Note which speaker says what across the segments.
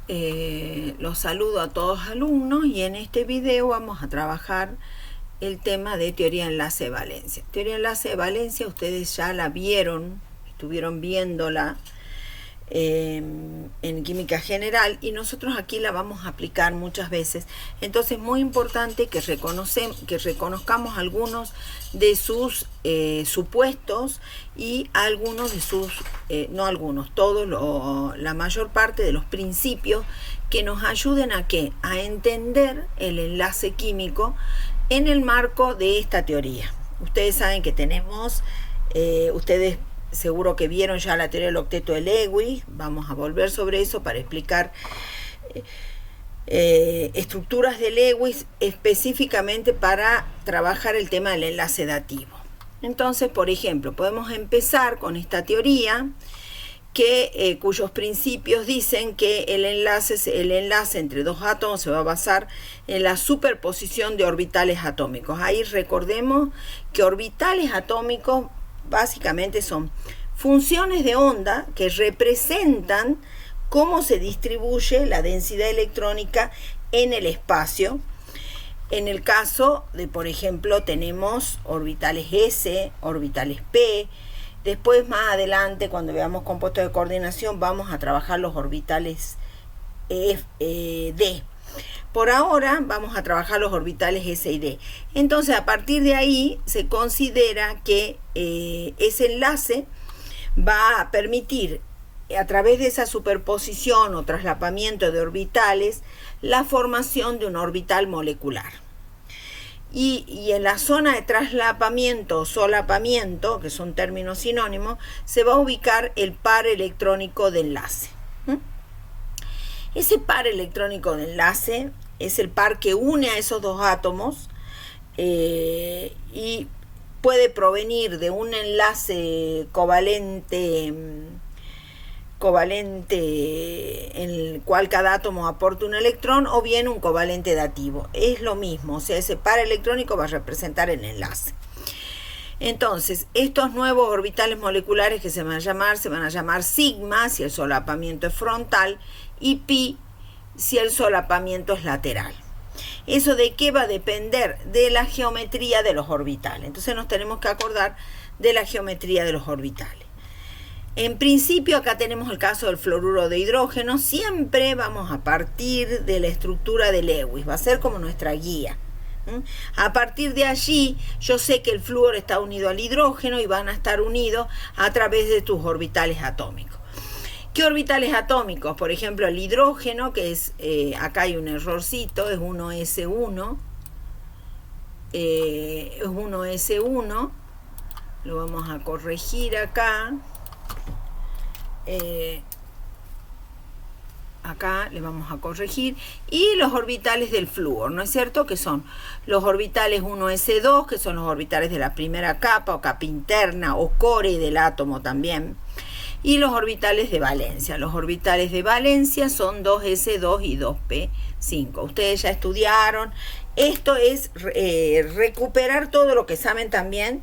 Speaker 1: Los saludo a todos alumnos y en este video vamos a trabajar el tema de teoría de enlace de valencia. Teoría de enlace de valencia ustedes ya la vieron, estuvieron viéndola en química general y nosotros aquí la vamos a aplicar muchas veces. Entonces es muy importante que reconozcamos algunos de sus supuestos y algunos de sus, no algunos, todos, la mayor parte de los principios que nos ayuden a ¿qué? A entender el enlace químico en el marco de esta teoría. Ustedes saben que tenemos, ustedes seguro que vieron ya la teoría del octeto de Lewis. Vamos a volver sobre eso para explicar estructuras de Lewis específicamente para trabajar el tema del enlace dativo. Entonces, por ejemplo, podemos empezar con esta teoría cuyos principios dicen que el enlace entre dos átomos se va a basar en la superposición de orbitales atómicos. Ahí recordemos que orbitales atómicos básicamente son funciones de onda que representan cómo se distribuye la densidad electrónica en el espacio. En el caso de, por ejemplo, tenemos orbitales S, orbitales P. Después, más adelante, cuando veamos compuestos de coordinación, vamos a trabajar los orbitales D. Por ahora vamos a trabajar los orbitales S y D. Entonces, a partir de ahí se considera que ese enlace va a permitir, a través de esa superposición o traslapamiento de orbitales, la formación de un orbital molecular. Y en la zona de traslapamiento o solapamiento, que son términos sinónimos, se va a ubicar el par electrónico de enlace. Ese par electrónico de enlace es el par que une a esos dos átomos y puede provenir de un enlace covalente en el cual cada átomo aporta un electrón, o bien un covalente dativo. Es lo mismo, o sea, ese par electrónico va a representar el enlace. Entonces, estos nuevos orbitales moleculares que se van a llamar sigma si el solapamiento es frontal y pi si el solapamiento es lateral. ¿Eso de qué va a depender? De la geometría de los orbitales. Entonces nos tenemos que acordar de la geometría de los orbitales. En principio, acá tenemos el caso del fluoruro de hidrógeno. Siempre vamos a partir de la estructura de Lewis. Va a ser como nuestra guía. A partir de allí, yo sé que el flúor está unido al hidrógeno y van a estar unidos a través de tus orbitales atómicos. ¿Qué orbitales atómicos? Por ejemplo, el hidrógeno, que es, acá hay un errorcito, es 1s1. Es 1s1. Lo vamos a corregir acá. Acá le vamos a corregir, y los orbitales del flúor, ¿no es cierto? Que son los orbitales 1s2, que son los orbitales de la primera capa o capa interna o core del átomo también, y los orbitales de valencia. Los orbitales de valencia son 2s2 y 2p5. Ustedes ya estudiaron. Esto es recuperar todo lo que saben también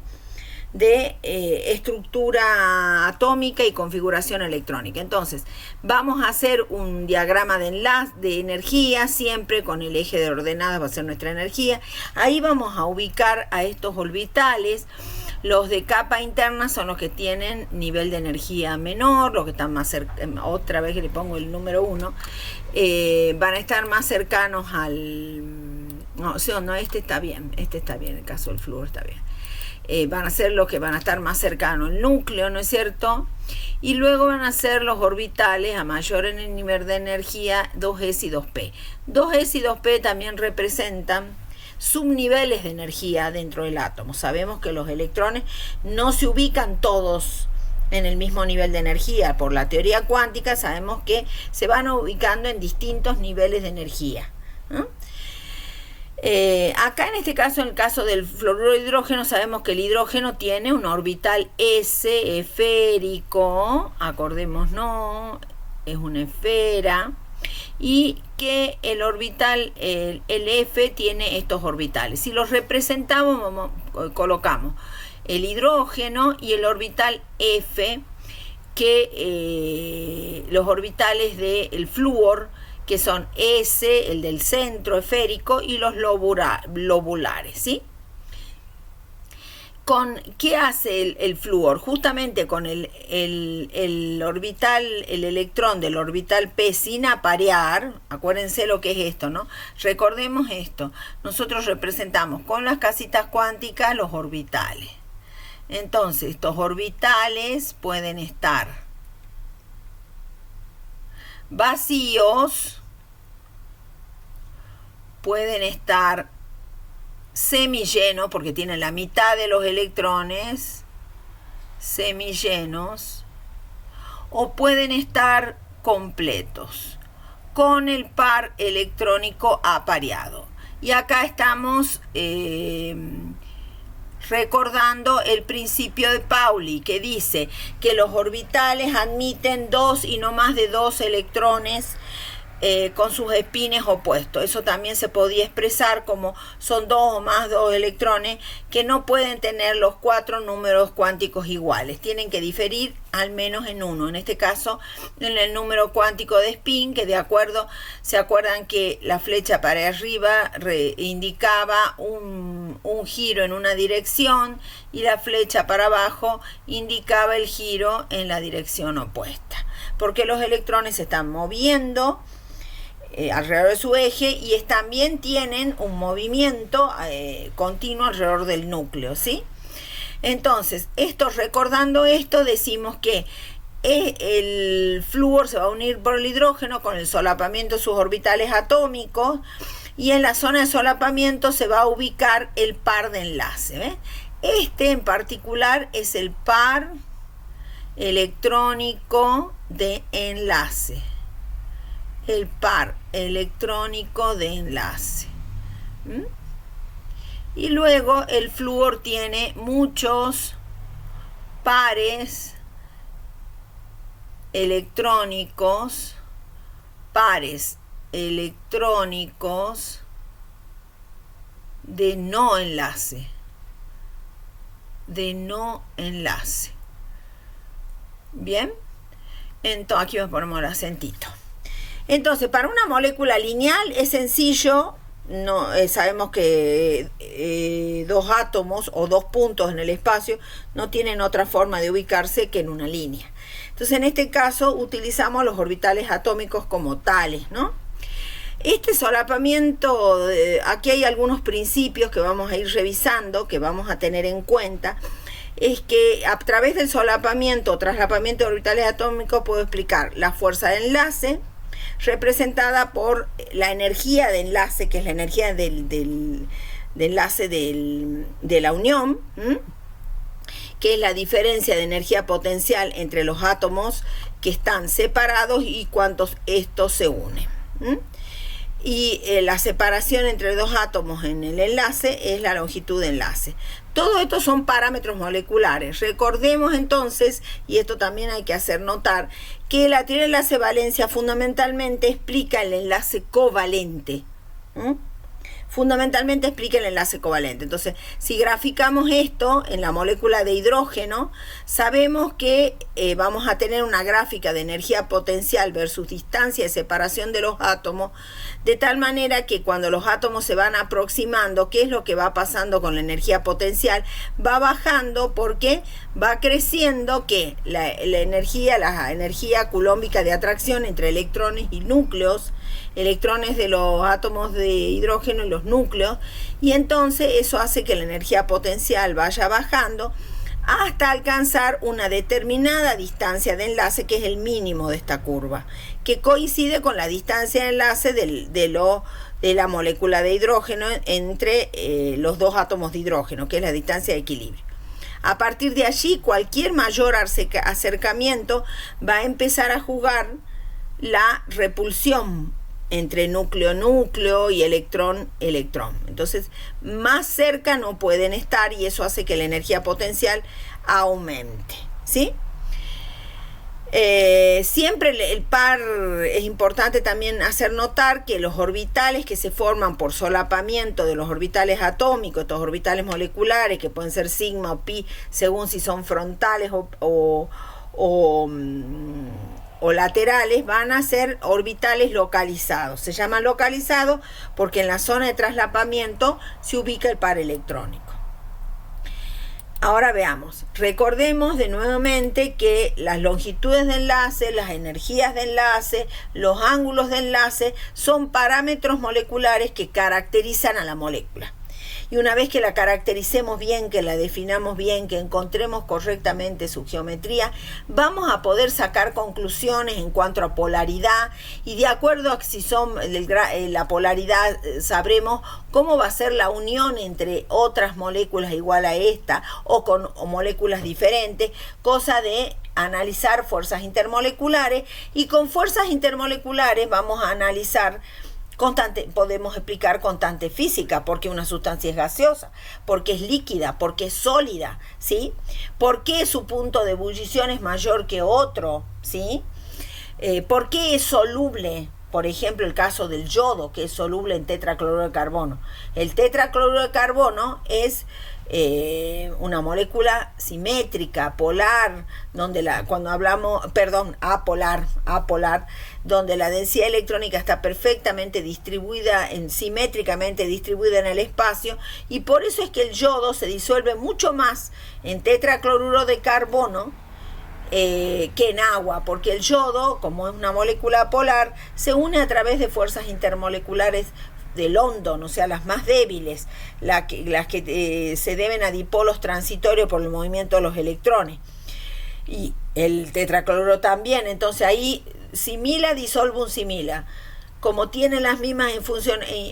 Speaker 1: de estructura atómica y configuración electrónica. Entonces, vamos a hacer un diagrama de enlace de energía, siempre con el eje de ordenadas va a ser nuestra energía. Ahí vamos a ubicar a estos orbitales. Los de capa interna son los que tienen nivel de energía menor, los que están más cercanos, otra vez que le pongo el número 1, van a estar más cercanos al... No, este está bien, el caso del flúor está bien. Van a ser los que van a estar más cercanos al núcleo, ¿no es cierto? Y luego van a ser los orbitales a mayor en el nivel de energía 2s y 2p. 2s y 2p también representan subniveles de energía dentro del átomo. Sabemos que los electrones no se ubican todos en el mismo nivel de energía. Por la teoría cuántica sabemos que se van ubicando en distintos niveles de energía, ¿no? Acá en este caso, en el caso del fluoruro de hidrógeno, sabemos que el hidrógeno tiene un orbital S esférico, acordémonos, es una esfera, y que el orbital, el F, tiene estos orbitales. Si los representamos, colocamos el hidrógeno y el orbital F, que los orbitales del flúor, que son S, el del centro esférico, y los lobulares, ¿sí? ¿Qué hace el flúor? Justamente con el orbital, el electrón del orbital P sin aparear, acuérdense lo que es esto, ¿no? Recordemos esto, nosotros representamos con las casitas cuánticas los orbitales. Entonces, estos orbitales pueden estar vacíos, pueden estar semillenos, porque tienen la mitad de los electrones semillenos, o pueden estar completos, con el par electrónico apareado. Y acá estamos recordando el principio de Pauli, que dice que los orbitales admiten 2 y no más de 2 electrones con sus espines opuestos. Eso también se podía expresar como son 2 o más 2 electrones que no pueden tener los 4 números cuánticos iguales. Tienen que diferir al menos en uno. En este caso, en el número cuántico de spin, que se acuerdan que la flecha para arriba indicaba un giro en una dirección y la flecha para abajo indicaba el giro en la dirección opuesta. Porque los electrones se están moviendo alrededor de su eje y también tienen un movimiento continuo alrededor del núcleo, ¿sí? Entonces, recordando esto, decimos que el flúor se va a unir por el hidrógeno con el solapamiento de sus orbitales atómicos, y en la zona de solapamiento se va a ubicar el par de enlace, ¿ves? Este en particular es el par electrónico de enlace. El par electrónico de enlace. Y luego el flúor tiene muchos pares electrónicos de no enlace. Bien, entonces aquí ponemos el acentito. Entonces, para una molécula lineal es sencillo, sabemos que 2 átomos o 2 puntos en el espacio no tienen otra forma de ubicarse que en una línea. Entonces, en este caso, utilizamos los orbitales atómicos como tales, ¿no? Este solapamiento, aquí hay algunos principios que vamos a ir revisando, que vamos a tener en cuenta. Es que a través del solapamiento o traslapamiento de orbitales atómicos puedo explicar la fuerza de enlace, representada por la energía de enlace, que es la energía del enlace de la unión, que es la diferencia de energía potencial entre los átomos que están separados y cuántos estos se unen. Y la separación entre 2 átomos en el enlace es la longitud de enlace. Todo esto son parámetros moleculares. Recordemos entonces, y esto también hay que hacer notar, que la teoría del enlace valencia fundamentalmente explica el enlace covalente. Fundamentalmente explica el enlace covalente. Entonces, si graficamos esto en la molécula de hidrógeno, sabemos que vamos a tener una gráfica de energía potencial versus distancia de separación de los átomos, de tal manera que cuando los átomos se van aproximando, ¿qué es lo que va pasando con la energía potencial? Va bajando porque va creciendo que la energía coulombica de atracción entre electrones y núcleos, electrones de los átomos de hidrógeno y los núcleos, y entonces eso hace que la energía potencial vaya bajando hasta alcanzar una determinada distancia de enlace, que es el mínimo de esta curva, que coincide con la distancia de enlace de la molécula de hidrógeno entre los 2 átomos de hidrógeno, que es la distancia de equilibrio. A partir de allí, cualquier mayor acercamiento va a empezar a jugar la repulsión entre núcleo-núcleo y electrón-electrón. Entonces, más cerca no pueden estar y eso hace que la energía potencial aumente, ¿sí? Siempre el par es importante también hacer notar que los orbitales que se forman por solapamiento de los orbitales atómicos, estos orbitales moleculares que pueden ser sigma o pi según si son frontales o o laterales van a ser orbitales localizados. Se llaman localizados porque en la zona de traslapamiento se ubica el par electrónico. Ahora veamos, recordemos de nuevamente que las longitudes de enlace, las energías de enlace, los ángulos de enlace son parámetros moleculares que caracterizan a la molécula. Y una vez que la caractericemos bien, que la definamos bien, que encontremos correctamente su geometría, vamos a poder sacar conclusiones en cuanto a polaridad, y de acuerdo a si son la polaridad, sabremos cómo va a ser la unión entre otras moléculas igual a esta o con moléculas diferentes, cosa de analizar fuerzas intermoleculares, y con fuerzas intermoleculares vamos a analizar podemos explicar constante física, porque una sustancia es gaseosa, porque es líquida, porque es sólida, ¿sí? ¿Por qué su punto de ebullición es mayor que otro, ¿sí? ¿Por qué es soluble? Por ejemplo, el caso del yodo, que es soluble en tetracloruro de carbono. El tetracloruro de carbono es una molécula simétrica, polar, donde apolar, donde la densidad electrónica está perfectamente distribuida, simétricamente distribuida en el espacio, y por eso es que el yodo se disuelve mucho más en tetracloruro de carbono que en agua, porque el yodo, como es una molécula polar, se une a través de fuerzas intermoleculares de London, o sea, las más débiles, las que se deben a dipolos transitorios por el movimiento de los electrones. Y el tetracloruro también, entonces ahí simila, disolve un simila. Como tienen las mismas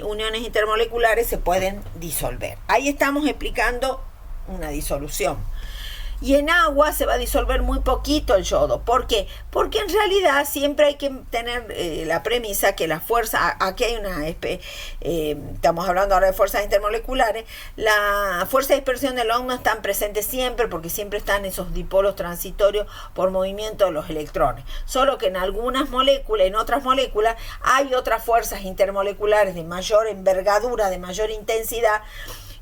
Speaker 1: uniones intermoleculares, se pueden disolver. Ahí estamos explicando una disolución. Y en agua se va a disolver muy poquito el yodo. ¿Por qué? Porque en realidad siempre hay que tener la premisa que la fuerza, aquí hay estamos hablando ahora de fuerzas intermoleculares, la fuerza de dispersión de London están presentes siempre, porque siempre están esos dipolos transitorios por movimiento de los electrones. Solo que en algunas moléculas, en otras moléculas, hay otras fuerzas intermoleculares de mayor envergadura, de mayor intensidad,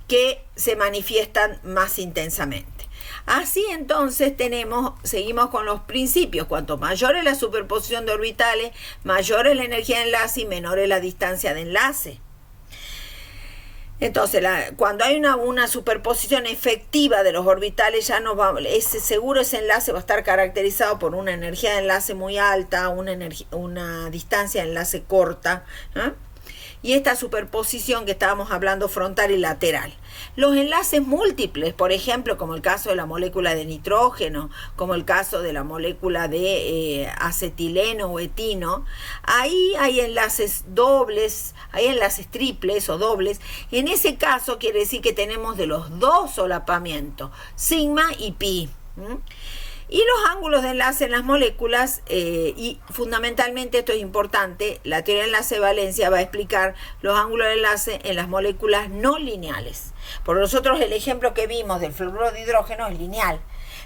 Speaker 1: que se manifiestan más intensamente. Así entonces seguimos con los principios. Cuanto mayor es la superposición de orbitales, mayor es la energía de enlace y menor es la distancia de enlace. Entonces, cuando hay una superposición efectiva de los orbitales, ya seguro ese enlace va a estar caracterizado por una energía de enlace muy alta, una distancia de enlace corta, ¿eh? Y esta superposición que estábamos hablando, frontal y lateral. Los enlaces múltiples, por ejemplo, como el caso de la molécula de nitrógeno, como el caso de la molécula de acetileno o etino, ahí hay enlaces dobles, hay enlaces triples o dobles. En ese caso quiere decir que tenemos de los dos solapamientos, sigma y pi. Y los ángulos de enlace en las moléculas, y fundamentalmente esto es importante, la teoría de enlace de valencia va a explicar los ángulos de enlace en las moléculas no lineales. Por nosotros el ejemplo que vimos del fluoruro de hidrógeno es lineal,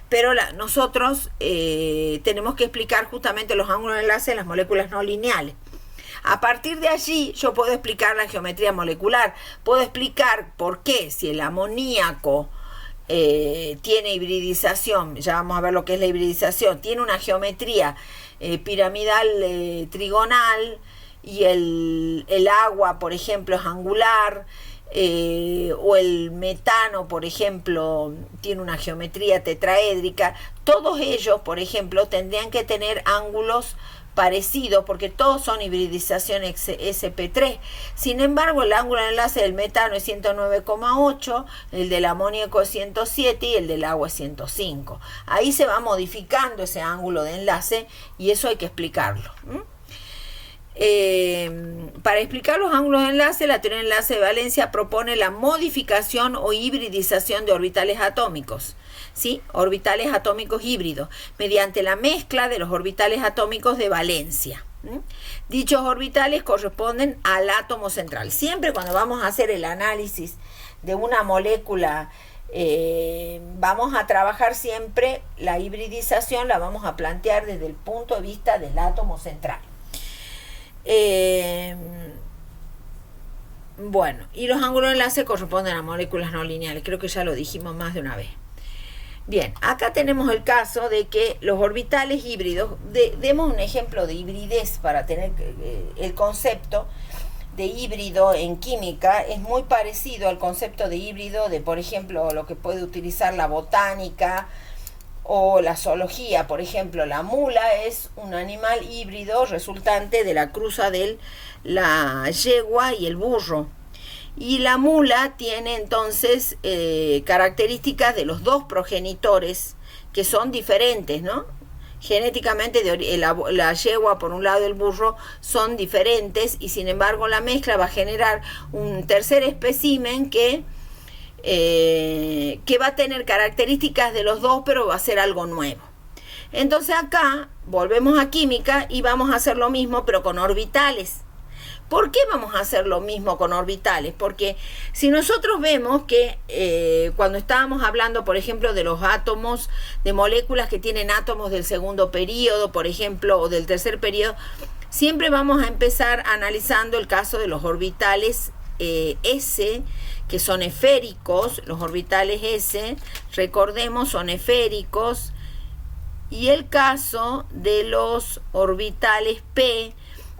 Speaker 1: pero nosotros tenemos que explicar justamente los ángulos de enlace en las moléculas no lineales. A partir de allí yo puedo explicar la geometría molecular, puedo explicar por qué si el amoníaco tiene hibridización, ya vamos a ver lo que es la hibridización, tiene una geometría piramidal trigonal, y el agua, por ejemplo, es angular, o el metano, por ejemplo, tiene una geometría tetraédrica. Todos ellos, por ejemplo, tendrían que tener ángulos parecido, porque todos son hibridización sp3. Sin embargo, el ángulo de enlace del metano es 109,8, el del amoníaco es 107 y el del agua es 105. Ahí se va modificando ese ángulo de enlace, y eso hay que explicarlo. Para explicar los ángulos de enlace, la teoría de enlace de valencia propone la modificación o hibridización de orbitales atómicos, ¿sí? Orbitales atómicos híbridos, mediante la mezcla de los orbitales atómicos de valencia. Dichos orbitales corresponden al átomo central. Siempre cuando vamos a hacer el análisis de una molécula, vamos a trabajar siempre la hibridización, la vamos a plantear desde el punto de vista del átomo central. Bueno, y los ángulos de enlace corresponden a moléculas no lineales. Creo que ya lo dijimos más de una vez. Bien, acá tenemos el caso de que los orbitales híbridos, demos un ejemplo de hibridez para tener el concepto de híbrido en química, es muy parecido al concepto de híbrido de, por ejemplo, lo que puede utilizar la botánica o la zoología. Por ejemplo, la mula es un animal híbrido resultante de la cruza de la yegua y el burro. Y la mula tiene entonces características de los dos progenitores que son diferentes, ¿no? Genéticamente la yegua por un lado y el burro son diferentes, y sin embargo la mezcla va a generar un tercer espécimen que va a tener características de los dos, pero va a ser algo nuevo. Entonces acá volvemos a química y vamos a hacer lo mismo pero con orbitales. ¿Por qué vamos a hacer lo mismo con orbitales? Porque si nosotros vemos que cuando estábamos hablando, por ejemplo, de los átomos, de moléculas que tienen átomos del segundo período, por ejemplo, o del tercer período, siempre vamos a empezar analizando el caso de los orbitales S, que son esféricos. Los orbitales S, recordemos, son esféricos, y el caso de los orbitales P,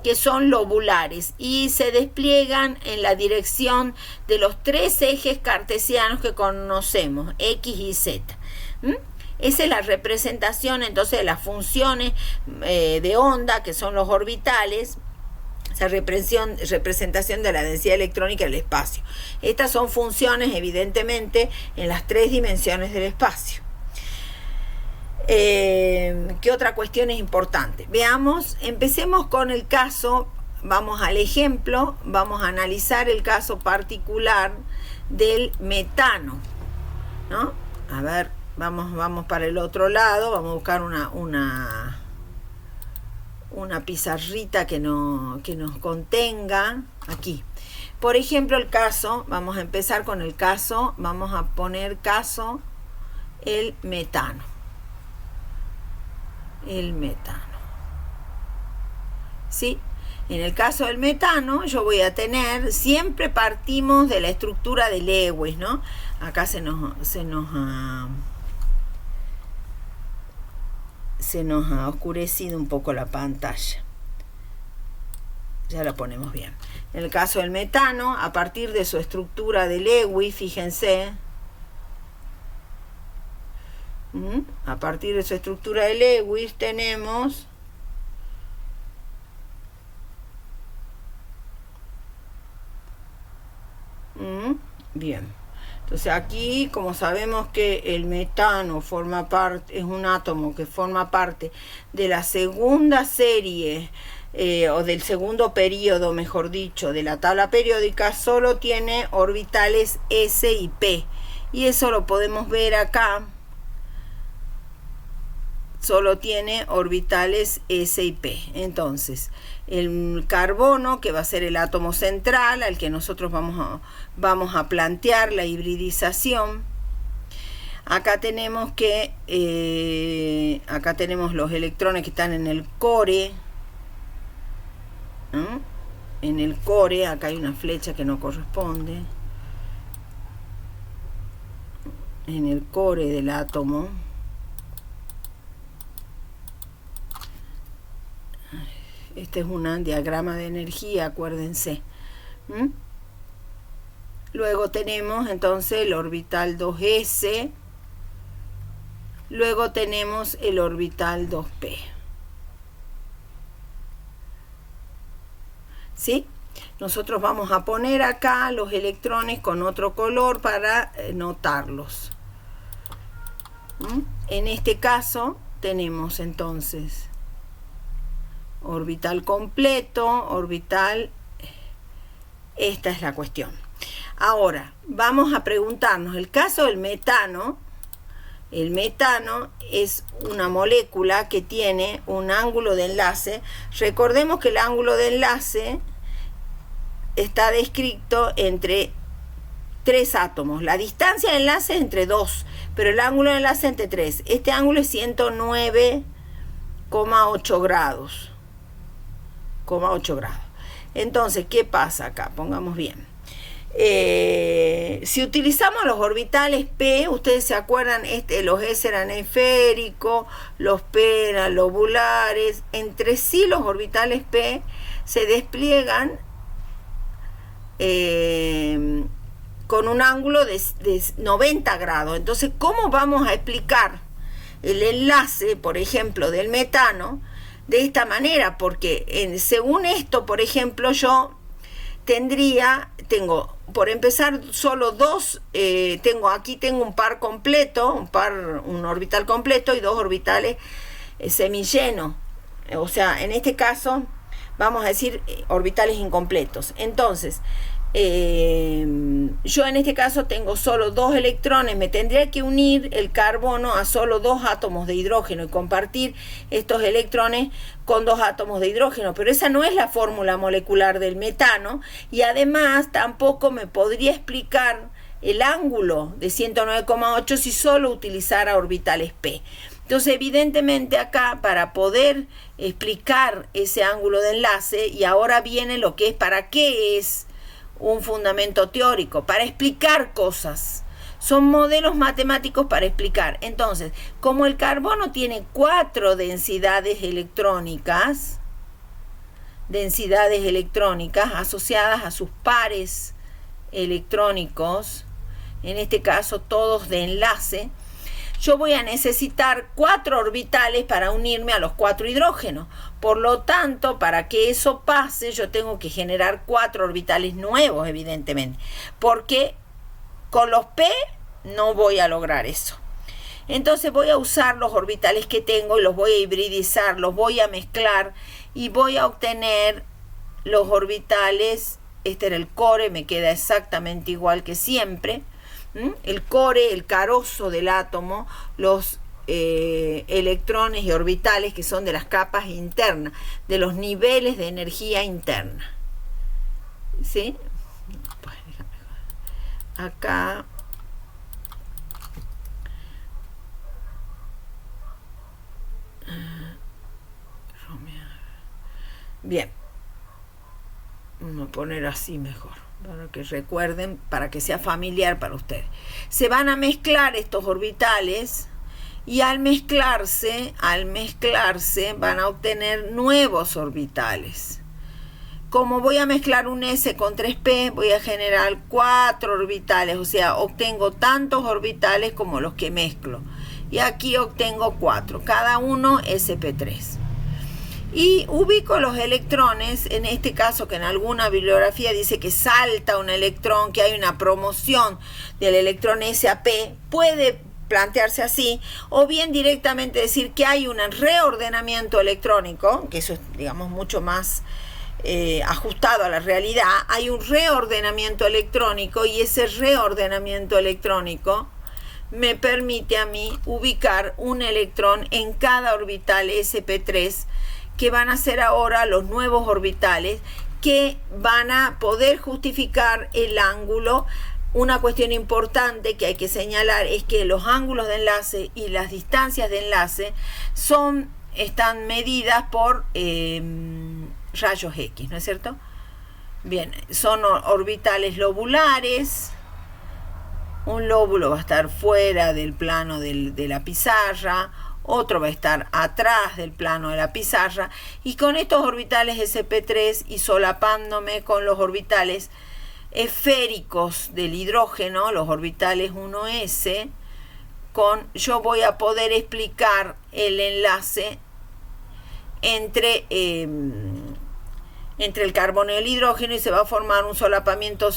Speaker 1: que son lobulares y se despliegan en la dirección de los tres ejes cartesianos que conocemos, X y Z. Esa es la representación entonces de las funciones de onda, que son los orbitales, esa representación de la densidad electrónica del espacio. Estas son funciones evidentemente en las tres dimensiones del espacio. ¿Qué otra cuestión es importante? Veamos, empecemos con el caso, vamos al ejemplo, vamos a analizar el caso particular del metano, ¿no? A ver, vamos para el otro lado, vamos a buscar una pizarrita que nos contenga aquí. Por ejemplo, el caso, vamos a empezar con el caso, vamos a poner caso el metano. El metano. ¿Sí? En el caso del metano, yo voy a tener, siempre partimos de la estructura de Lewis, ¿no? Acá se nos ha oscurecido un poco la pantalla. Ya la ponemos bien. En el caso del metano, a partir de su estructura de Lewis, fíjense, a partir de su estructura de Lewis tenemos bien. Entonces aquí, como sabemos que el metano forma parte, es un átomo que forma parte de la segunda serie o del segundo periodo, mejor dicho, de la tabla periódica, solo tiene orbitales S y P, y eso lo podemos ver acá. Solo tiene orbitales S y P. Entonces, el carbono, que va a ser el átomo central al que nosotros vamos a plantear la hibridización. Acá tenemos acá tenemos los electrones que están en el core. En el core, acá hay una flecha que no corresponde. En el core del átomo. Este es un diagrama de energía, acuérdense. Luego tenemos entonces el orbital 2s. Luego tenemos el orbital 2p. ¿Sí? Nosotros vamos a poner acá los electrones con otro color para notarlos. En este caso tenemos entonces orbital completo, orbital, esta es la cuestión. Ahora, vamos a preguntarnos, el caso del metano, el metano es una molécula que tiene un ángulo de enlace. Recordemos que el ángulo de enlace está descrito entre tres átomos. La distancia de enlace es entre 2, pero el ángulo de enlace entre 3. Este ángulo es 109,8 grados. 8 grados. Entonces, ¿qué pasa acá? Pongamos bien. Si utilizamos los orbitales P, ustedes se acuerdan, los S eran esféricos, los P eran lobulares. Entre sí los orbitales P se despliegan con un ángulo de 90 grados. Entonces, ¿cómo vamos a explicar el enlace, por ejemplo, del metano de esta manera? Porque según esto, por ejemplo, yo tengo, por empezar, solo dos, aquí tengo un par completo, un orbital completo y dos orbitales semillenos. O sea, en este caso, vamos a decir orbitales incompletos. Entonces, yo en este caso tengo solo dos electrones, me tendría que unir el carbono a solo dos átomos de hidrógeno y compartir estos electrones con dos átomos de hidrógeno, pero esa no es la fórmula molecular del metano, y además tampoco me podría explicar el ángulo de 109,8 si solo utilizara orbitales P. Entonces, evidentemente acá, para poder explicar ese ángulo de enlace, y ahora viene lo que es, ¿para qué es un fundamento teórico? Para explicar cosas. Son modelos matemáticos para explicar. Entonces, como el carbono tiene 4 densidades electrónicas asociadas a sus pares electrónicos, en este caso todos de enlace, yo voy a necesitar 4 orbitales para unirme a los 4 hidrógenos. Por lo tanto, para que eso pase, yo tengo que generar 4 orbitales nuevos, evidentemente, porque con los P no voy a lograr eso. Entonces voy a usar los orbitales que tengo y los voy a hibridizar, los voy a mezclar y voy a obtener los orbitales. Este era el core, me queda exactamente igual que siempre. El core, el carozo del átomo, los electrones y orbitales que son de las capas internas, de los niveles de energía interna. ¿Sí? Pues, acá bien, vamos a poner así mejor, para que recuerden, para que sea familiar para ustedes. Se van a mezclar estos orbitales y al mezclarse van a obtener nuevos orbitales. Como voy a mezclar un S con 3P, voy a generar 4 orbitales, o sea, obtengo tantos orbitales como los que mezclo. Y aquí obtengo 4, cada uno sp3. Y ubico los electrones, en este caso que en alguna bibliografía dice que salta un electrón, que hay una promoción del electrón S a P, puede plantearse así, o bien directamente decir que hay un reordenamiento electrónico, que eso es, digamos, mucho más ajustado a la realidad. Hay un reordenamiento electrónico y ese reordenamiento electrónico me permite a mí ubicar un electrón en cada orbital sp3, que van a ser ahora los nuevos orbitales que van a poder justificar el ángulo. Una cuestión importante que hay que señalar es que los ángulos de enlace y las distancias de enlace están medidas por rayos X, ¿no es cierto? Bien, son orbitales lobulares. Un lóbulo va a estar fuera del plano de la pizarra, otro va a estar atrás del plano de la pizarra, y con estos orbitales sp3 y solapándome con los orbitales esféricos del hidrógeno, los orbitales 1s, yo voy a poder explicar el enlace entre el carbono y el hidrógeno, y se va a formar un solapamiento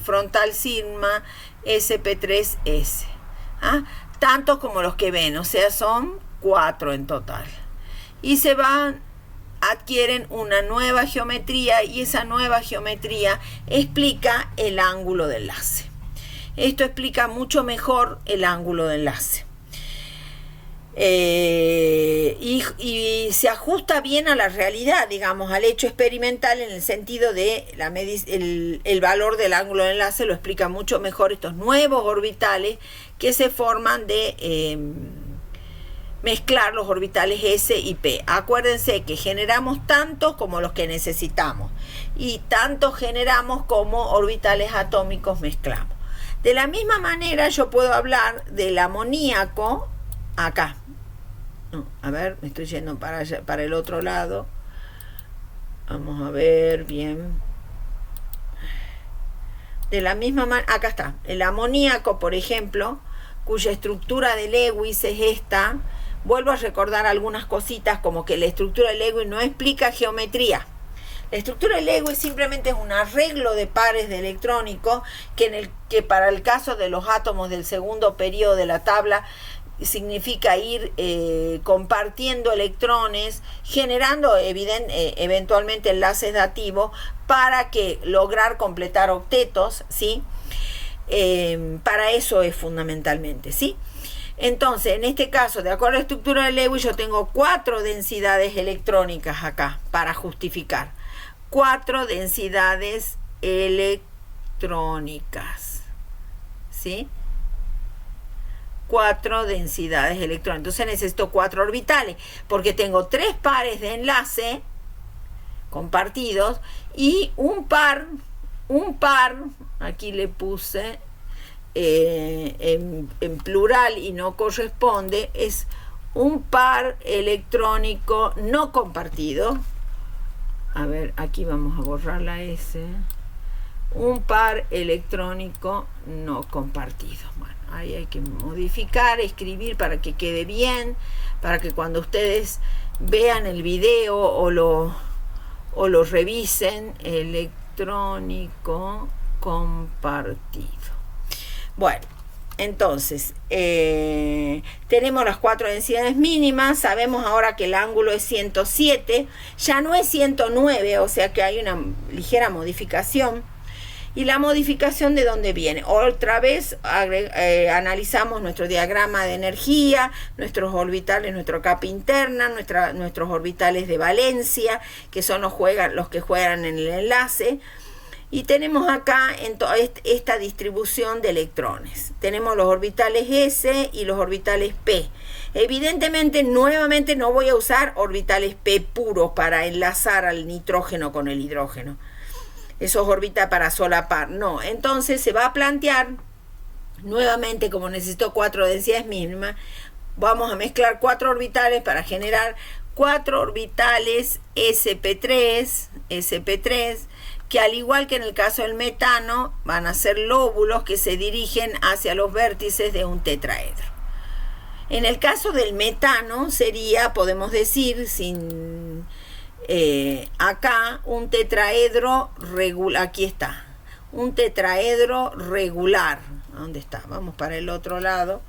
Speaker 1: frontal sigma sp3s. Tantos como los que ven, o sea, son 4 en total. Y adquieren una nueva geometría, y esa nueva geometría explica el ángulo de enlace. Esto explica mucho mejor el ángulo de enlace. Y se ajusta bien a la realidad, digamos, al hecho experimental, en el sentido de el valor del ángulo de enlace lo explica mucho mejor estos nuevos orbitales que se forman mezclar los orbitales S y P. Acuérdense que generamos tantos como los que necesitamos y tantos generamos como orbitales atómicos mezclamos. De la misma manera yo puedo hablar del amoníaco acá. No, a ver, me estoy yendo para el otro lado. Vamos a ver bien. De la misma manera, acá está, el amoníaco, por ejemplo, cuya estructura de Lewis es esta. Vuelvo a recordar algunas cositas, como que la estructura de Lewis no explica geometría. La estructura de Lewis simplemente es un arreglo de pares de electrónicos que para el caso de los átomos del segundo periodo de la tabla significa ir compartiendo electrones, generando eventualmente enlaces dativos para lograr completar octetos, ¿sí? Para eso es fundamentalmente, ¿sí? Entonces, en este caso, de acuerdo a la estructura de Lewis, yo tengo 4 densidades electrónicas acá para justificar. 4 densidades electrónicas, ¿sí? 4 densidades electrónicas. Entonces necesito 4 orbitales, porque tengo 3 pares de enlace compartidos y un par, aquí le puse en plural y no corresponde, es un par electrónico no compartido. A ver, aquí vamos a borrar la S. Un par electrónico no compartido. Bueno, ahí hay que modificar, escribir para que quede bien, para que cuando ustedes vean el video o lo revisen, electrónico compartido. Bueno, entonces, tenemos las 4 densidades mínimas, sabemos ahora que el ángulo es 107, ya no es 109, o sea que hay una ligera modificación. ¿Y la modificación de dónde viene? Otra vez analizamos nuestro diagrama de energía, nuestros orbitales, nuestra capa interna, nuestros orbitales de valencia, que son los que juegan en el enlace. Y tenemos acá esta distribución de electrones. Tenemos los orbitales S y los orbitales P. Evidentemente, nuevamente no voy a usar orbitales P puros para enlazar al nitrógeno con el hidrógeno. Esos orbitas para solapar. No, entonces se va a plantear, nuevamente, como necesito 4 densidades mínimas, vamos a mezclar 4 orbitales para generar 4 orbitales sp3, que al igual que en el caso del metano, van a ser lóbulos que se dirigen hacia los vértices de un tetraedro. En el caso del metano sería, podemos decir, acá un tetraedro regular, aquí está, un tetraedro regular. ¿Dónde está? Vamos para el otro lado.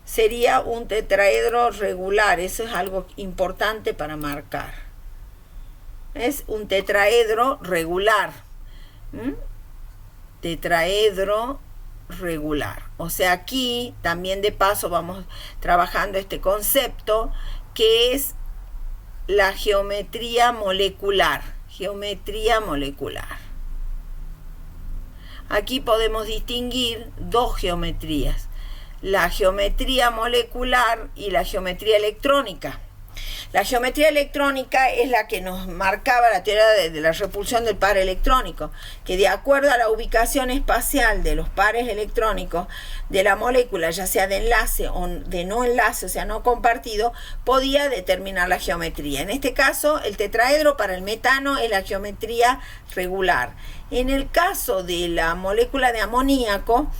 Speaker 1: Sería un tetraedro regular, eso es algo importante para marcar. Es un tetraedro regular. Tetraedro regular. O sea, aquí también de paso vamos trabajando este concepto que es la geometría molecular. Geometría molecular. Aquí podemos distinguir 2 geometrías. La geometría molecular y la geometría electrónica. La geometría electrónica es la que nos marcaba la teoría de la repulsión del par electrónico, que de acuerdo a la ubicación espacial de los pares electrónicos de la molécula, ya sea de enlace o de no enlace, o sea, no compartido, podía determinar la geometría. En este caso, el tetraedro para el metano es la geometría regular. En el caso de la molécula de amoníaco,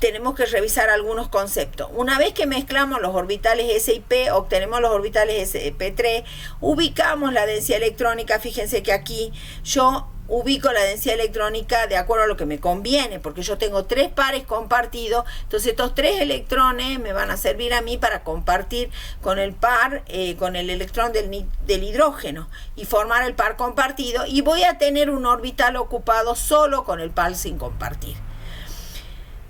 Speaker 1: tenemos que revisar algunos conceptos. Una vez que mezclamos los orbitales S y P, obtenemos los orbitales SP3, ubicamos la densidad electrónica. Fíjense que aquí yo ubico la densidad electrónica de acuerdo a lo que me conviene, porque yo tengo 3 pares compartidos, entonces estos 3 electrones me van a servir a mí para compartir con el par, con el electrón del hidrógeno y formar el par compartido, y voy a tener un orbital ocupado solo con el par sin compartir.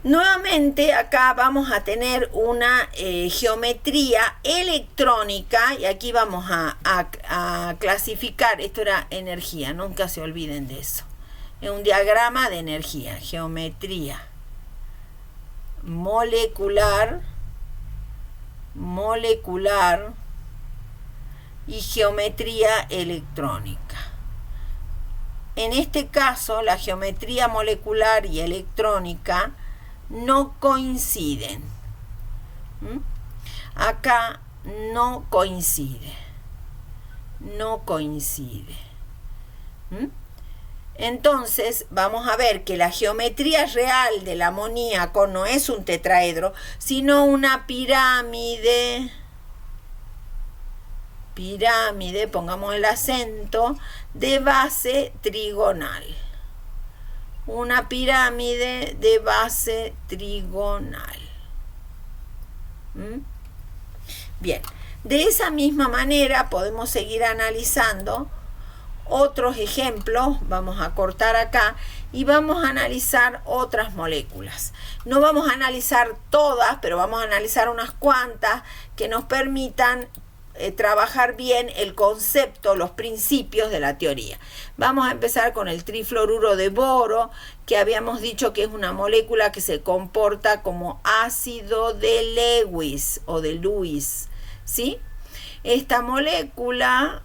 Speaker 1: Nuevamente acá vamos a tener una geometría electrónica, y aquí vamos a clasificar, esto era energía, nunca se olviden de eso, es un diagrama de energía, geometría molecular molecular y geometría electrónica. En este caso, la geometría molecular y electrónica no coinciden. Acá no coincide. No coincide. Entonces, vamos a ver que la geometría real del amoníaco no es un tetraedro, sino una pirámide. Pirámide, pongamos el acento, de base trigonal. Una pirámide de base trigonal. Bien, de esa misma manera podemos seguir analizando otros ejemplos. Vamos a cortar acá y vamos a analizar otras moléculas. No vamos a analizar todas, pero vamos a analizar unas cuantas que nos permitan trabajar bien el concepto, los principios de la teoría. Vamos a empezar con el trifluoruro de boro, que habíamos dicho que es una molécula que se comporta como ácido de Lewis o de Lewis, ¿sí? Esta molécula,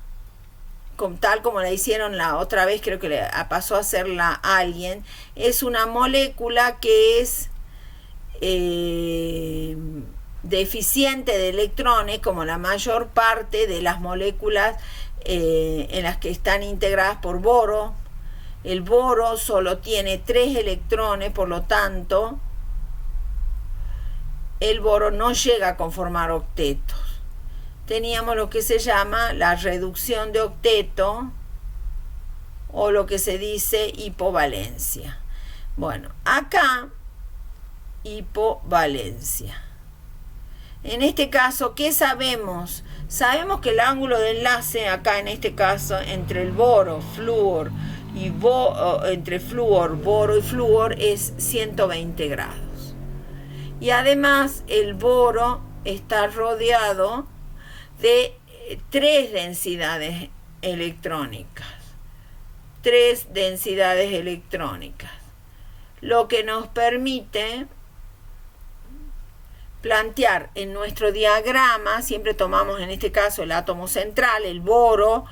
Speaker 1: tal como la hicieron la otra vez, creo que le pasó a hacerla a alguien, es una molécula que es deficiente de electrones, como la mayor parte de las moléculas en las que están integradas por boro. El boro solo tiene 3 electrones, por lo tanto, el boro no llega a conformar octetos. Teníamos lo que se llama la reducción de octeto, o lo que se dice hipovalencia. Bueno, acá, hipovalencia. En este caso, ¿qué sabemos? Sabemos que el ángulo de enlace acá en este caso entre el boro, flúor y entre flúor, boro y flúor es 120 grados. Y además el boro está rodeado de 3 densidades electrónicas. 3 densidades electrónicas. Lo que nos permite plantear en nuestro diagrama, siempre tomamos en este caso el átomo central, el boro,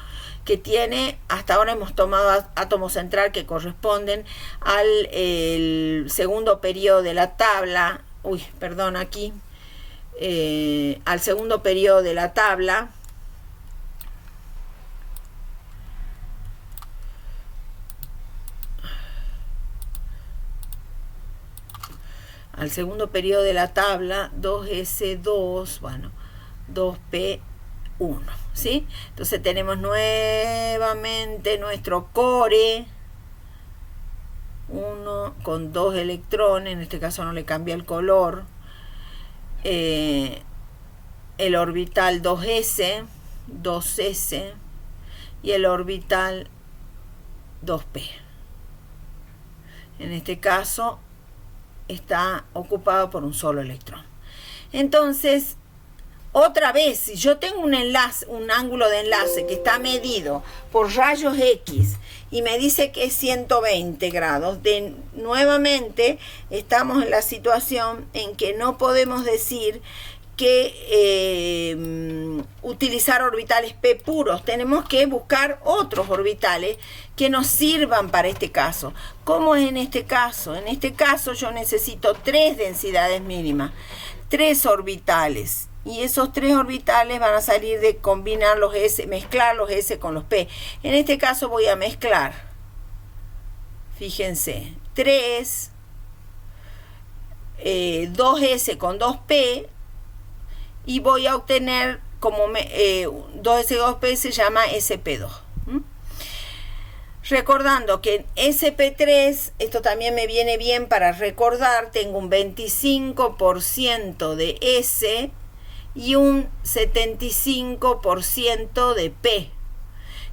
Speaker 1: que tiene, hasta ahora hemos tomado átomo central que corresponden al segundo periodo de la tabla, al segundo periodo de la tabla, al segundo periodo de la tabla, 2S2, bueno, 2P1, ¿sí? Entonces tenemos nuevamente nuestro core, 1 con 2 electrones, en este caso no le cambia el color, el orbital 2S, 2S y el orbital 2P. En este caso está ocupado por un solo electrón. Entonces, otra vez, si yo tengo un enlace, un ángulo de enlace que está medido por rayos X y me dice que es 120 grados, nuevamente estamos en la situación en que no podemos decir que utilizar orbitales P puros. Tenemos que buscar otros orbitales que nos sirvan para este caso. ¿Cómo es en este caso? En este caso yo necesito 3 densidades mínimas, 3 orbitales. Y esos 3 orbitales van a salir de combinar los S, mezclar los S con los P. En este caso voy a mezclar, fíjense, 3, 2S con 2P, y voy a obtener como 2S2P se llama SP2. Recordando que en SP3, esto también me viene bien para recordar, tengo un 25% de S y un 75% de P.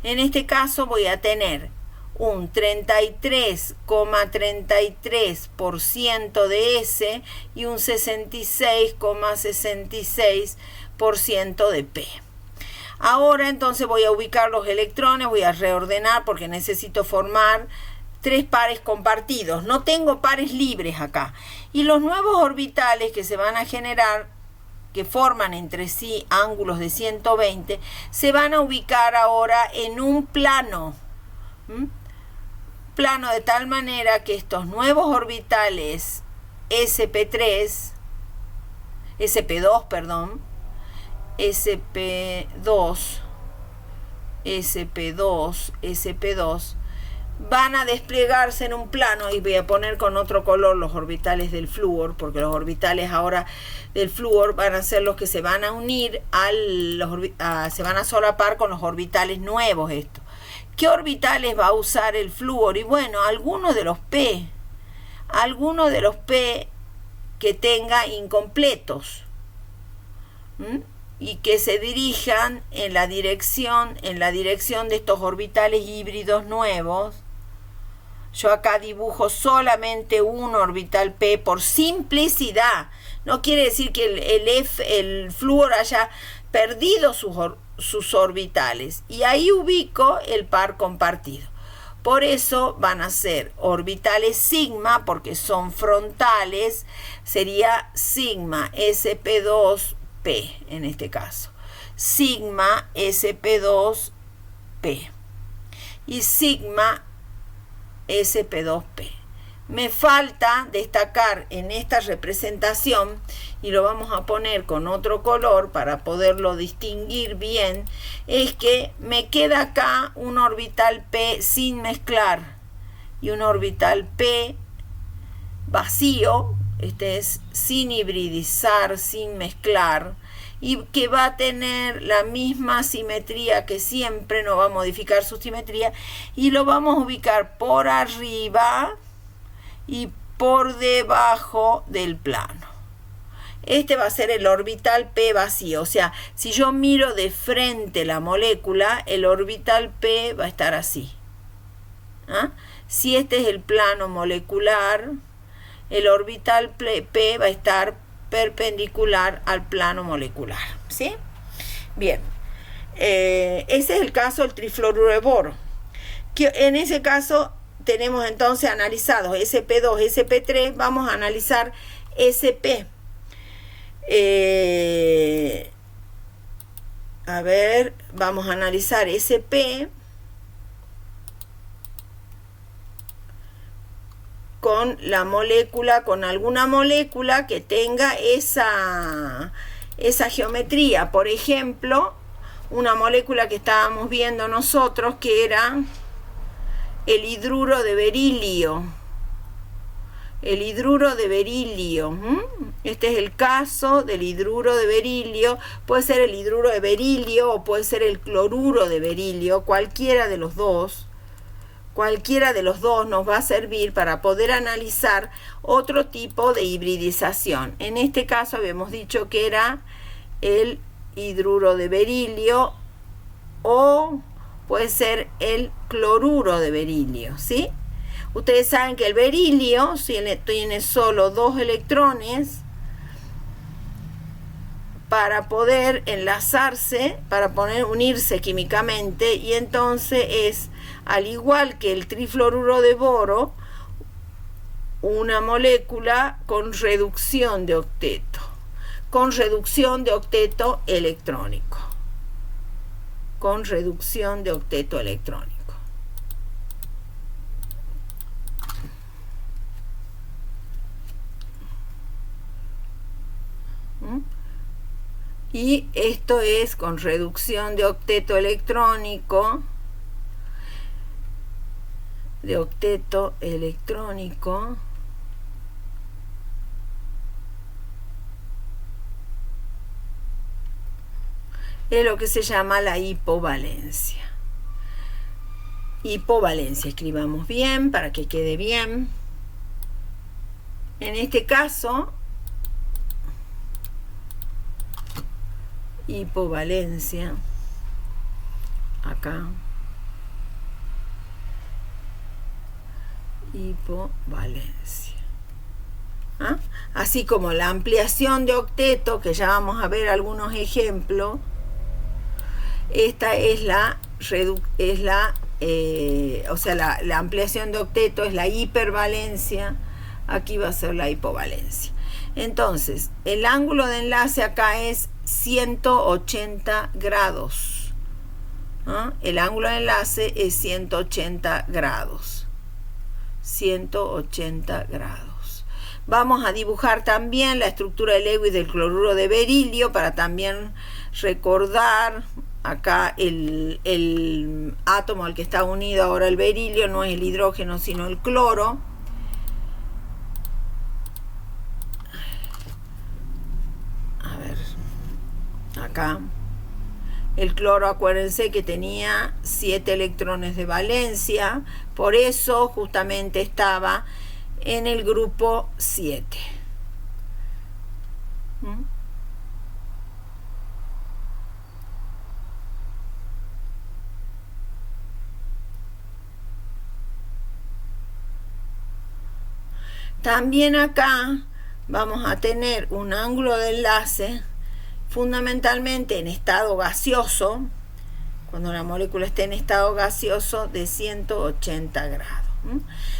Speaker 1: En este caso voy a tener un 33,33% de S y un 66,66% de P. Ahora entonces voy a ubicar los electrones, voy a reordenar porque necesito formar 3 pares compartidos. No tengo pares libres acá. Y los nuevos orbitales que se van a generar que forman entre sí ángulos de 120, se van a ubicar ahora en un plano. Plano de tal manera que estos nuevos orbitales SP2, SP2 van a desplegarse en un plano, y voy a poner con otro color los orbitales del flúor, porque los orbitales ahora del flúor van a ser los que se van a unir, se van a solapar con los orbitales nuevos estos. ¿Qué orbitales va a usar el flúor? Y bueno, algunos de los P que tenga incompletos, y que se dirijan en la dirección de estos orbitales híbridos nuevos. Yo acá dibujo solamente un orbital P por simplicidad. No quiere decir que el flúor haya perdido sus orbitales. Y ahí ubico el par compartido. Por eso van a ser orbitales sigma, porque son frontales. Sería sigma SP2P en este caso. Sigma SP2P. Y sigma SP2P. Me falta destacar en esta representación, y lo vamos a poner con otro color para poderlo distinguir bien, es que me queda acá un orbital P sin mezclar y un orbital P vacío, este es sin hibridizar, sin mezclar, y que va a tener la misma simetría que siempre, no va a modificar su simetría, y lo vamos a ubicar por arriba y por debajo del plano. Este va a ser el orbital P vacío, o sea, si yo miro de frente la molécula, el orbital P va a estar así. Si este es el plano molecular, el orbital P va a estar perpendicular al plano molecular, ¿sí? Bien, ese es el caso del trifluoruro de boro. Que en ese caso tenemos entonces analizados SP2, SP3, vamos a analizar SP. Vamos a analizar SP con la molécula, con alguna molécula que tenga esa geometría. Por ejemplo, una molécula que estábamos viendo nosotros, que era el hidruro de berilio. El hidruro de berilio. Este es el caso del hidruro de berilio. Puede ser el hidruro de berilio o puede ser el cloruro de berilio. Cualquiera de los dos nos va a servir para poder analizar otro tipo de hibridización. En este caso habíamos dicho que era el hidruro de berilio o puede ser el cloruro de berilio, ¿sí? Ustedes saben que el berilio tiene solo 2 electrones para poder enlazarse, para poder unirse químicamente, y entonces es, al igual que el trifluoruro de boro, una molécula con reducción de octeto electrónico. Con reducción de octeto electrónico. Y esto es con reducción de octeto electrónico, es lo que se llama la hipovalencia. Hipovalencia, escribamos bien para que quede bien. En este caso, hipovalencia, acá, hipovalencia. Así como la ampliación de octeto, que ya vamos a ver algunos ejemplos. Esta es la ampliación de octeto es la hipervalencia, aquí va a ser la hipovalencia. Entonces, el ángulo de enlace acá es 180 grados. ¿Ah? El ángulo de enlace es 180 grados. 180 grados. Vamos a dibujar también la estructura del EGU y del cloruro de berilio para también recordar. Acá el átomo al que está unido ahora el berilio no es el hidrógeno sino el cloro. A ver, acá el cloro, acuérdense que tenía 7 electrones de valencia, por eso justamente estaba en el grupo 7. También acá vamos a tener un ángulo de enlace fundamentalmente en estado gaseoso, cuando la molécula esté en estado gaseoso, de 180 grados.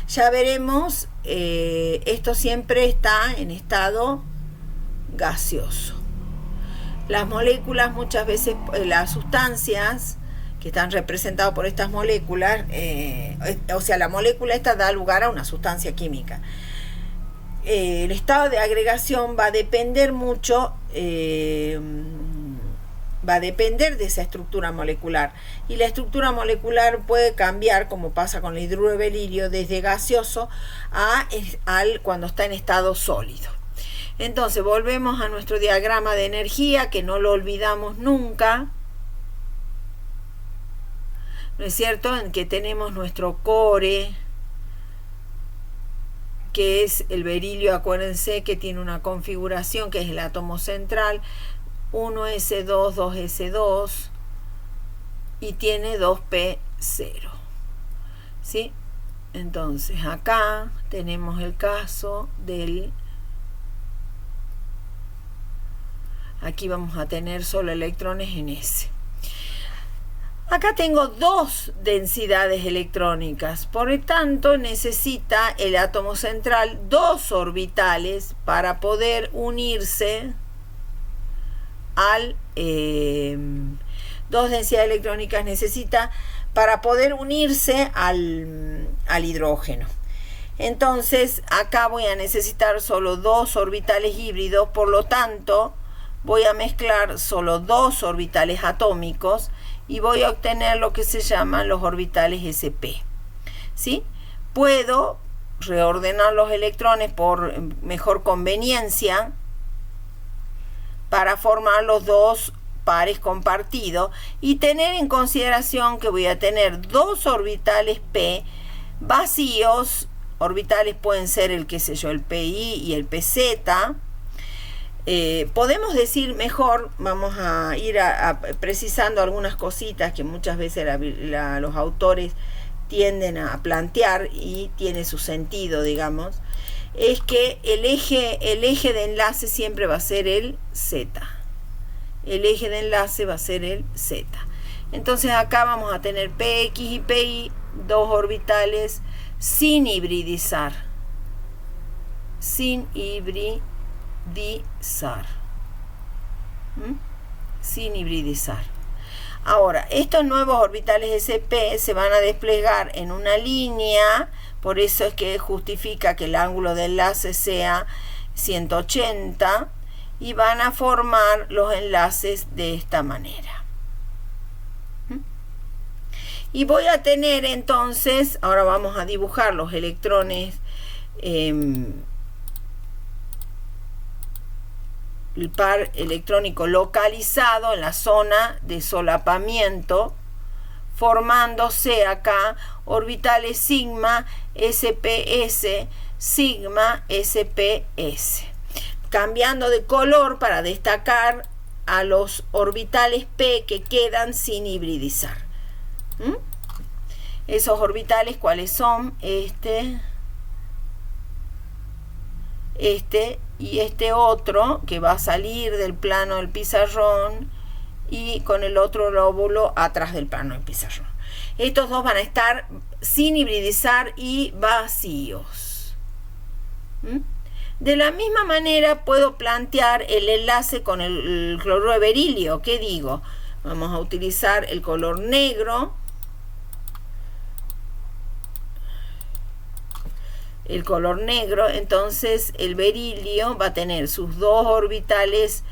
Speaker 1: Ya veremos, esto siempre está en estado gaseoso. Las moléculas muchas veces, las sustancias que están representadas por estas moléculas, o sea, la molécula esta da lugar a una sustancia química. El estado de agregación va a depender mucho, va a depender de esa estructura molecular, y la estructura molecular puede cambiar, como pasa con el hidruro de berilio, desde gaseoso al cuando está en estado sólido. Entonces volvemos a nuestro diagrama de energía, que no lo olvidamos nunca, ¿no es cierto? En que tenemos nuestro core, que es el berilio. Acuérdense que tiene una configuración que es el átomo central, 1s2, 2s2, y tiene 2p0, ¿sí? Entonces acá tenemos el caso del, aquí vamos a tener solo electrones en S. Acá tengo 2 densidades electrónicas, por lo tanto necesita el átomo central 2 orbitales para poder unirse al 2 densidades electrónicas necesita para poder unirse al hidrógeno. Entonces acá voy a necesitar solo 2 orbitales híbridos, por lo tanto voy a mezclar solo 2 orbitales atómicos y voy a obtener lo que se llaman los orbitales sp, ¿sí? Puedo reordenar los electrones por mejor conveniencia para formar los 2 pares compartidos y tener en consideración que voy a tener 2 orbitales p vacíos. Orbitales pueden ser el, qué sé yo, el pi y el pz. Podemos decir mejor, vamos a ir precisando algunas cositas que muchas veces los autores tienden a plantear y tiene su sentido, digamos. Es que el eje de enlace siempre va a ser el Z. El eje de enlace va a ser el Z. Entonces acá vamos a tener px y pi, 2 orbitales sin hibridizar. Sin hibridizar. Sin hibridizar. Ahora, estos nuevos orbitales sp se van a desplegar en una línea, por eso es que justifica que el ángulo de enlace sea 180, y van a formar los enlaces de esta manera. Y voy a tener entonces, ahora vamos a dibujar los electrones, el par electrónico localizado en la zona de solapamiento, formándose acá orbitales sigma SPS, sigma SPS, cambiando de color para destacar a los orbitales P que quedan sin hibridizar. Esos orbitales, ¿cuáles son? Este y este otro, que va a salir del plano del pizarrón y con el otro lóbulo atrás del plano del pizarrón. Estos dos van a estar sin hibridizar y vacíos. De la misma manera puedo plantear el enlace con el cloruro de berilio. ¿Qué digo? Vamos a utilizar el color negro. El color negro, entonces el berilio va a tener sus dos orbitales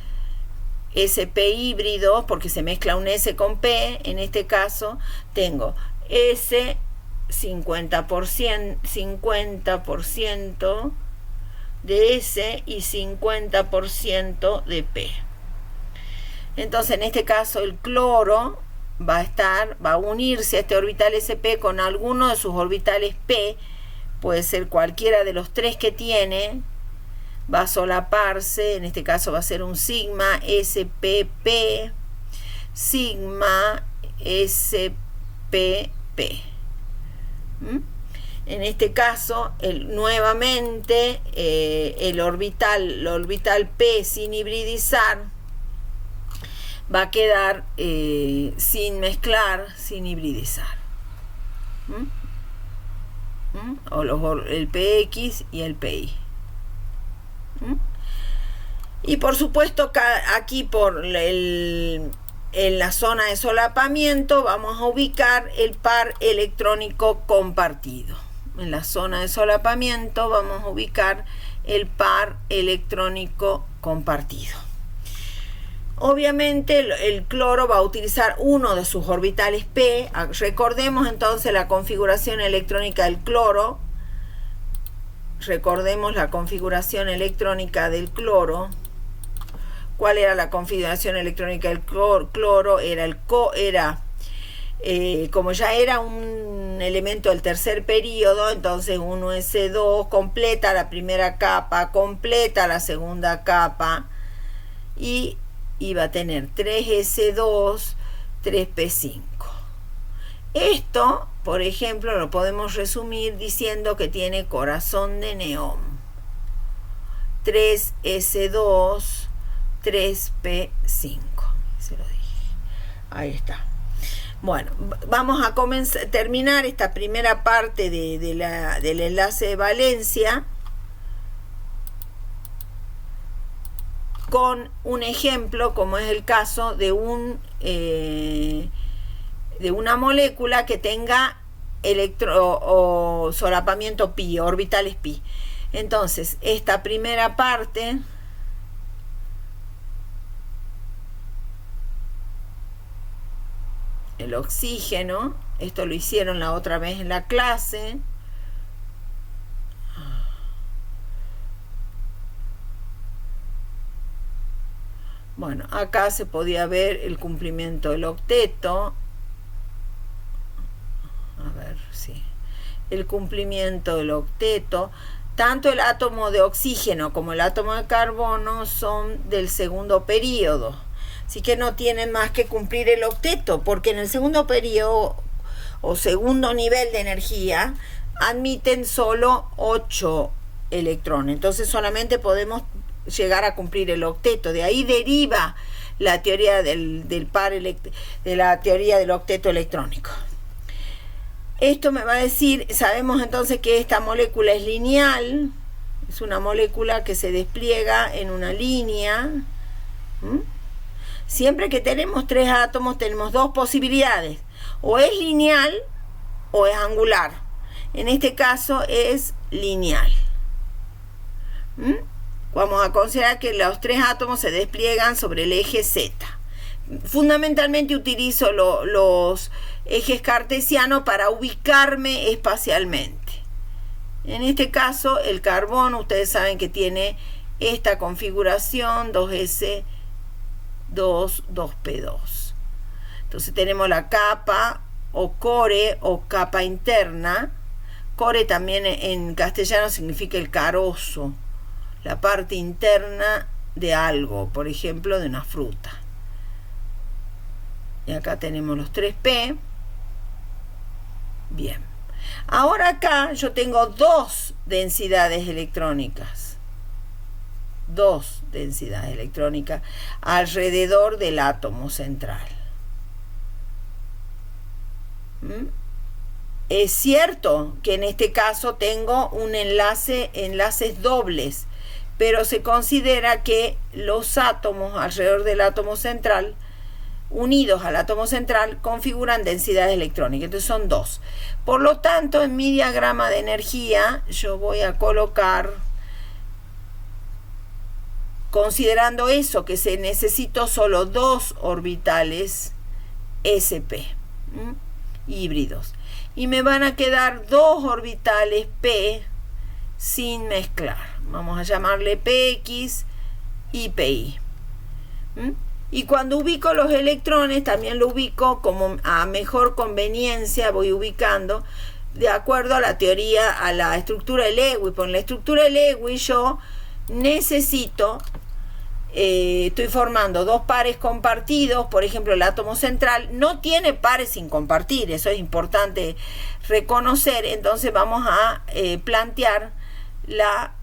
Speaker 1: sp híbridos, porque se mezcla un S con P. En este caso tengo S 50% de S y 50% de P. Entonces en este caso el cloro va a unirse a este orbital sp con alguno de sus orbitales P. Puede ser cualquiera de los tres que tiene, va a solaparse. En este caso va a ser un sigma SPP, sigma SPP. En este caso, nuevamente, el orbital P sin hibridizar va a quedar sin mezclar, sin hibridizar. O el PX y el PI. Y por supuesto, aquí en la zona de solapamiento vamos a ubicar el par electrónico compartido. En la zona de solapamiento vamos a ubicar el par electrónico compartido. Obviamente el cloro va a utilizar uno de sus orbitales P. Recordemos entonces la configuración electrónica del cloro. Recordemos la configuración electrónica del cloro. ¿Cuál era la configuración electrónica del cloro? Como ya era un elemento del tercer período, entonces 1s2 completa la primera capa, completa la segunda capa y iba a tener 3s2, 3p5. Esto, por ejemplo, lo podemos resumir diciendo que tiene corazón de neón. 3s2, 3p5. Se lo dije. Ahí está. Bueno, vamos a terminar esta primera parte del enlace de valencia con un ejemplo, como es el caso de una molécula que tenga solapamiento pi, orbitales pi. Entonces, esta primera parte el oxígeno, esto lo hicieron la otra vez en la clase. Bueno, acá se podía ver el cumplimiento del octeto. A ver, sí. El cumplimiento del octeto. Tanto el átomo de oxígeno como el átomo de carbono son del segundo período. Así que no tienen más que cumplir el octeto, porque en el segundo período o segundo nivel de energía admiten solo 8 electrones. Entonces solamente podemos llegar a cumplir el octeto. De ahí deriva la teoría de la teoría del octeto electrónico. Esto me va a decir, sabemos entonces que esta molécula es lineal, es una molécula que se despliega en una línea. Siempre que tenemos tres átomos tenemos dos posibilidades, o es lineal o es angular. En este caso es lineal. Vamos a considerar que los tres átomos se despliegan sobre el eje Z. Fundamentalmente utilizo los ejes cartesianos para ubicarme espacialmente. En este caso el carbono, ustedes saben que tiene esta configuración 2s 2p2. Entonces tenemos la capa o core o capa interna. Core también en castellano significa el carozo, la parte interna de algo, por ejemplo de una fruta. Y acá tenemos los 3p. Bien, ahora acá yo tengo dos densidades electrónicas, alrededor del átomo central. Es cierto que en este caso tengo enlaces dobles. pero se considera que los átomos alrededor del átomo central, unidos al átomo central, configuran densidades electrónicas. Entonces son 2. Por lo tanto, en mi diagrama de energía yo voy a colocar, considerando eso, que se necesito solo 2 orbitales sp híbridos, y me van a quedar 2 orbitales p sin mezclar. Vamos a llamarle px y pi. Y cuando ubico los electrones, también lo ubico como a mejor conveniencia, voy ubicando de acuerdo a la teoría, a la estructura de Lewis. Por la estructura de Lewis yo necesito, estoy formando 2 pares compartidos. Por ejemplo, el átomo central no tiene pares sin compartir, eso es importante reconocer. Entonces vamos a plantear la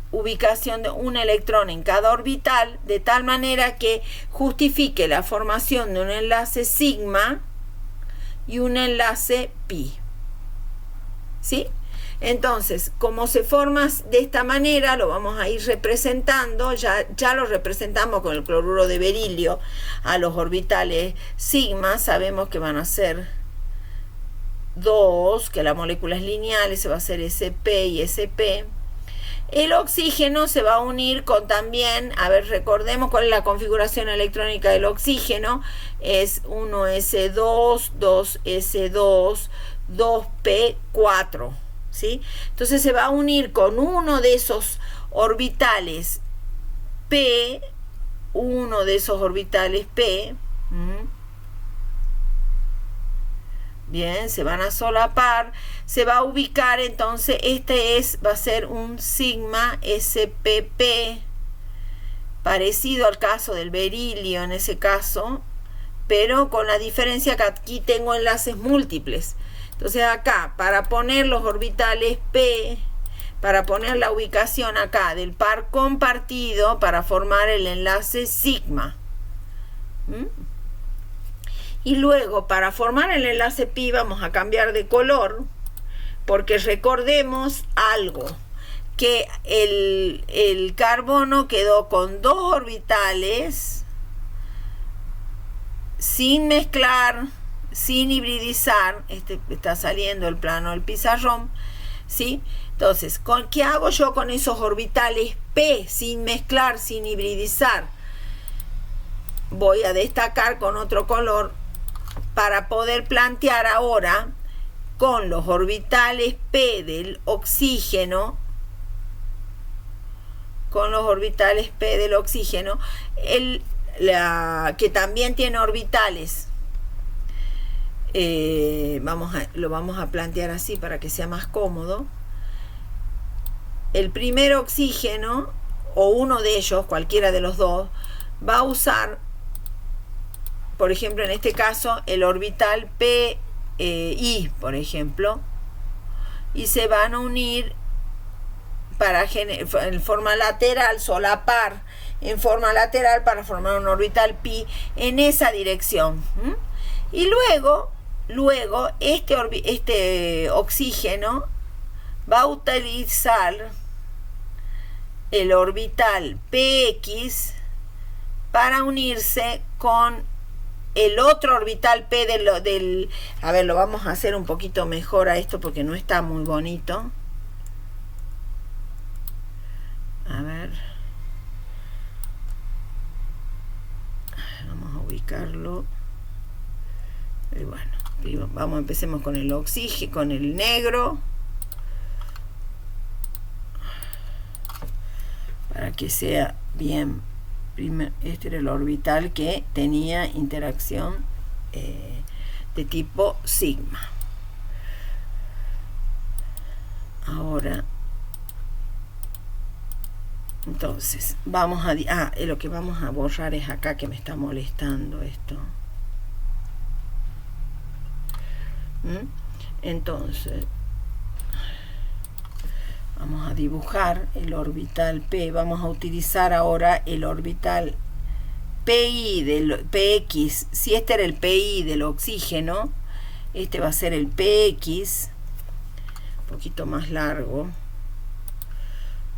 Speaker 1: ubicación de un electrón en cada orbital, de tal manera que justifique la formación de un enlace sigma y un enlace pi. ¿Sí? Entonces, como se forma de esta manera, lo vamos a ir representando. Ya lo representamos con el cloruro de berilio a los orbitales sigma. Sabemos que van a ser 2, que la molécula es lineal, ese va a ser sp y sp. El oxígeno se va a unir con también, a ver, recordemos cuál es la configuración electrónica del oxígeno. Es 1s2, 2s2, 2p4, ¿sí? Entonces se va a unir con uno de esos orbitales p, uno de esos orbitales p. Bien, se van a solapar, se va a ubicar. Entonces va a ser un sigma spp, parecido al caso del berilio en ese caso, pero con la diferencia que aquí tengo enlaces múltiples. Entonces acá, para poner los orbitales p, para poner la ubicación acá del par compartido, para formar el enlace sigma. Y luego, para formar el enlace pi, vamos a cambiar de color, porque recordemos algo, que el carbono quedó con 2 orbitales, sin mezclar, sin hibridizar. Está saliendo el plano del pizarrón, ¿sí? Entonces, ¿qué hago yo con esos orbitales p, sin mezclar, sin hibridizar? Voy a destacar con otro color, para poder plantear ahora con los orbitales p del oxígeno, que también tiene orbitales, lo vamos a plantear así para que sea más cómodo. El primer oxígeno, o uno de ellos, cualquiera de los dos, va a usar, por ejemplo, en este caso, el orbital pi, por ejemplo, y se van a unir en forma lateral, solapar en forma lateral para formar un orbital pi en esa dirección. Y luego este oxígeno va a utilizar el orbital px para unirse con el otro orbital p a ver, lo vamos a hacer un poquito mejor a esto porque no está muy bonito. A ver, vamos a ubicarlo. Y bueno, empecemos con el oxígeno, con el negro, para que sea bien. Este era el orbital que tenía interacción de tipo sigma. Ahora, entonces, lo que vamos a borrar es acá, que me está molestando esto. Entonces, vamos a dibujar el orbital p. Vamos a utilizar ahora el orbital pi del px. Si este era el pi del oxígeno, este va a ser el px, un poquito más largo,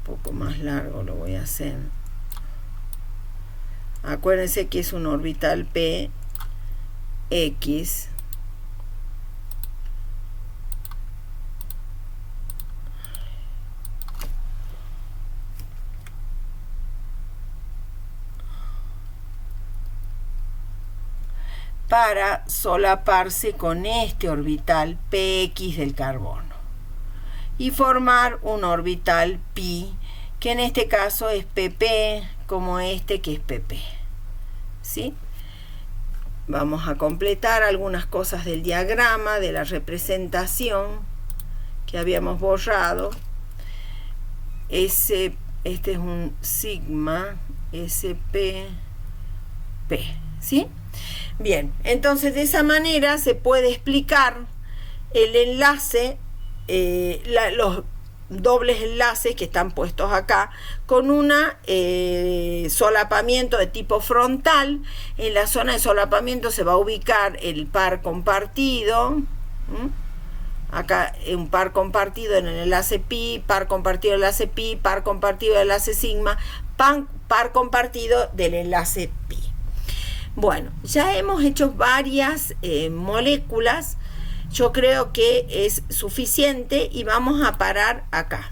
Speaker 1: poco más largo lo voy a hacer. Acuérdense que es un orbital p x para solaparse con este orbital px del carbono y formar un orbital pi, que en este caso es pp, como este que es pp. ¿Sí? Vamos a completar algunas cosas del diagrama, de la representación que habíamos borrado. Este es un sigma SPP, ¿sí? Bien, entonces de esa manera se puede explicar el enlace, los dobles enlaces que están puestos acá, con un solapamiento de tipo frontal. En la zona de solapamiento se va a ubicar el par compartido. Acá un par compartido en el enlace pi, par compartido del enlace pi, par compartido del enlace sigma, par compartido del enlace pi. Bueno, ya hemos hecho varias moléculas. Yo creo que es suficiente y vamos a parar acá.